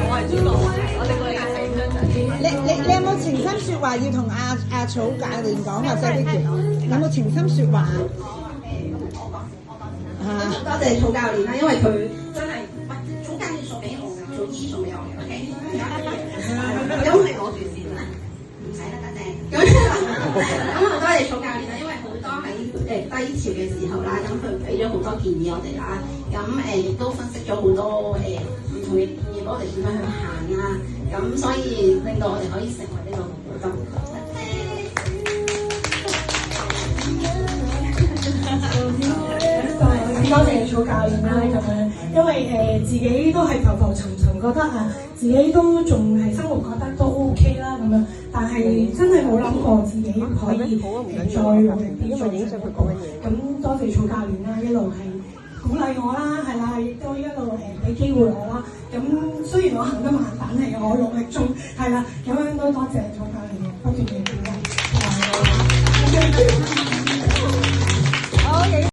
我係主角，我哋過嚟嘅係張仔。你有冇情深説話要同阿草教練講或者 Vicky 有冇情深説話？多謝草教練啦，因為佢真係草教練送俾我嘅，做醫送俾我嘅 ，OK。咁係攞住先啦，唔使得嘅。咁多謝草教練啦，因為好多喺低潮嘅時候啦，咁佢俾咗好多建議我哋啦，咁亦都分析咗好多唔同嘅建議，幫我哋點樣去行啦，咁所以令到我哋可以成為呢個股東。多謝草教練啦咁樣，因為自己都係浮浮沉沉，覺得自己都仲係生活覺得都 OK 啦咁樣，但係真係冇諗過自己可以再會變做成一個。咁多謝草教練啦，一路係鼓勵我啦，係啦，亦都一路俾機會我啦。咁雖然我行得慢，但係我努力中，係啦，咁樣都多謝草